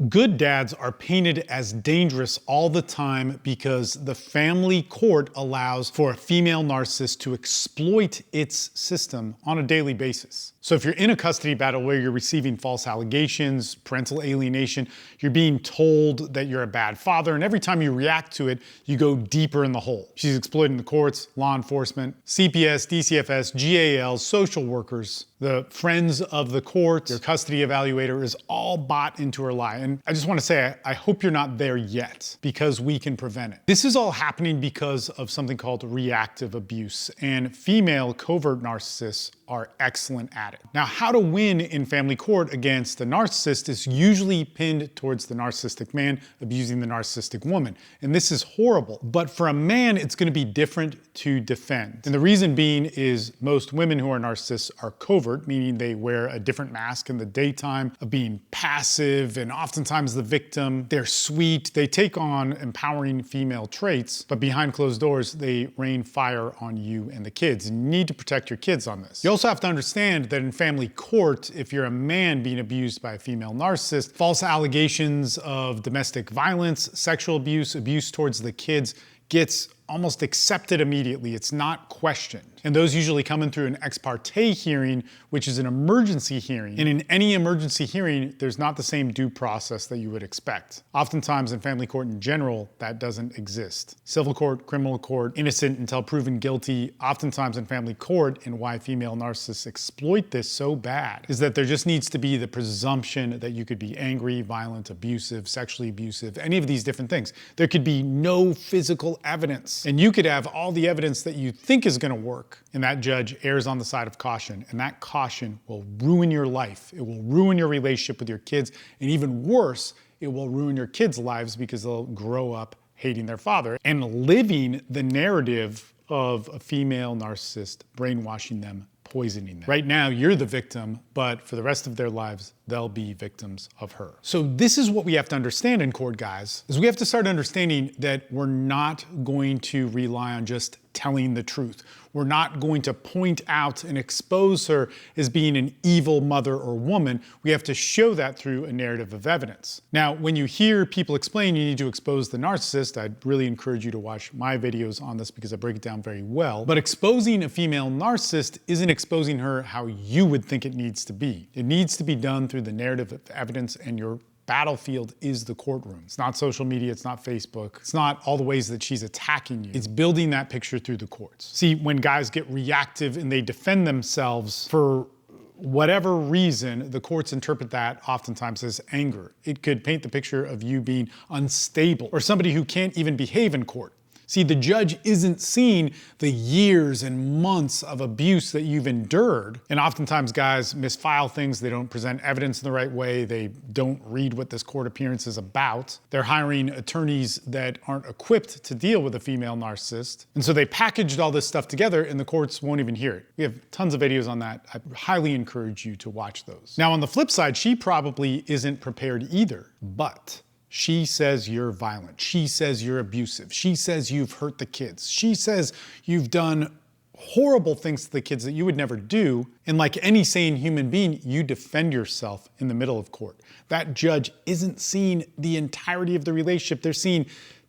Good dads are painted as dangerous all the time because the family court allows for a female narcissist to exploit its system on a daily basis. So if you're in a custody battle where you're receiving false allegations, parental alienation, you're being told that you're a bad father, and every time you react to it, you go deeper in the hole. She's exploiting the courts, law enforcement, CPS, DCFS, GALs, social workers, the friends of the court, your custody evaluator is all bought into her lie. And I just want to say, I hope you're not there yet, because we can prevent it. This is all happening because of something called reactive abuse, and female covert narcissists are excellent at it. Now, how to win in family court against the narcissist is usually pinned towards the narcissistic man abusing the narcissistic woman. And this is horrible. But for a man, it's going to be different to defend. And the reason being is most women who are narcissists are covert, meaning they wear a different mask in the daytime of being passive and oftentimes the victim. They're sweet. They take on empowering female traits, but behind closed doors, they rain fire on you and the kids. And you need to protect your kids on this. You also have to understand that in family court, if you're a man being abused by a female narcissist, false allegations of domestic violence, sexual abuse, abuse towards the kids gets almost accepted immediately. It's not questioned. And those usually come in through an ex parte hearing, which is an emergency hearing. And in any emergency hearing, there's not the same due process that you would expect. Oftentimes in family court in general, that doesn't exist. Civil court, criminal court, innocent until proven guilty. Oftentimes in family court, and why female narcissists exploit this so bad, is that there just needs to be the presumption that you could be angry, violent, abusive, sexually abusive, any of these different things. There could be no physical evidence. And you could have all the evidence that you think is gonna work, and that judge errs on the side of caution, and that caution will ruin your life. It will ruin your relationship with your kids, and even worse, it will ruin your kids' lives because they'll grow up hating their father and living the narrative of a female narcissist brainwashing them, poisoning them. Right now, you're the victim, but for the rest of their lives, they'll be victims of her. So this is what we have to understand in court, guys, is we have to start understanding that we're not going to rely on just telling the truth. We're not going to point out and expose her as being an evil mother or woman. We have to show that through a narrative of evidence. Now, when you hear people explain you need to expose the narcissist, I'd really encourage you to watch my videos on this because I break it down very well. But exposing a female narcissist isn't exposing her how you would think it needs to be. It needs to be done through the narrative of evidence, and your battlefield is the courtroom. It's not social media, it's not Facebook, it's not all the ways that she's attacking you. It's building that picture through the courts. See, when guys get reactive and they defend themselves for whatever reason, the courts interpret that oftentimes as anger. It could paint the picture of you being unstable or somebody who can't even behave in court. See, the judge isn't seeing the years and months of abuse that you've endured. And oftentimes guys misfile things. They don't present evidence in the right way. They don't read what this court appearance is about. They're hiring attorneys that aren't equipped to deal with a female narcissist. And so they packaged all this stuff together and the courts won't even hear it. We have tons of videos on that. I highly encourage you to watch those. Now, on the flip side, she probably isn't prepared either, but she says you're violent. She says you're abusive. She says you've hurt the kids. She says you've done horrible things to the kids that you would never do. And like any sane human being, you defend yourself in the middle of court. That judge isn't seeing the entirety of the relationship. They're seeing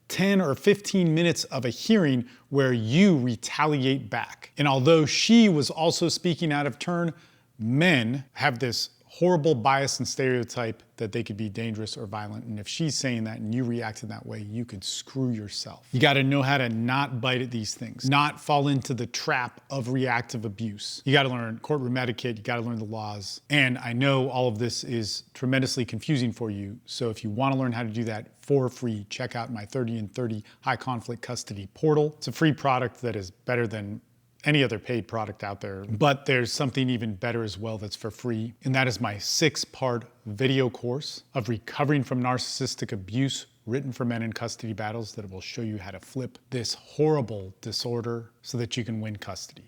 10 or 15 minutes of a hearing where you retaliate back. And although she was also speaking out of turn, men have this horrible bias and stereotype that they could be dangerous or violent. And if she's saying that and you react in that way, you could screw yourself. You gotta know how to not bite at these things, not fall into the trap of reactive abuse. You gotta learn courtroom etiquette, you gotta learn the laws. And I know all of this is tremendously confusing for you. So if you wanna learn how to do that for free, check out my 30 in 30 high conflict custody portal. It's a free product that is better than any other paid product out there, but there's something even better as well that's for free, and that is my 6-part video course of recovering from narcissistic abuse written for men in custody battles that will show you how to flip this horrible disorder so that you can win custody.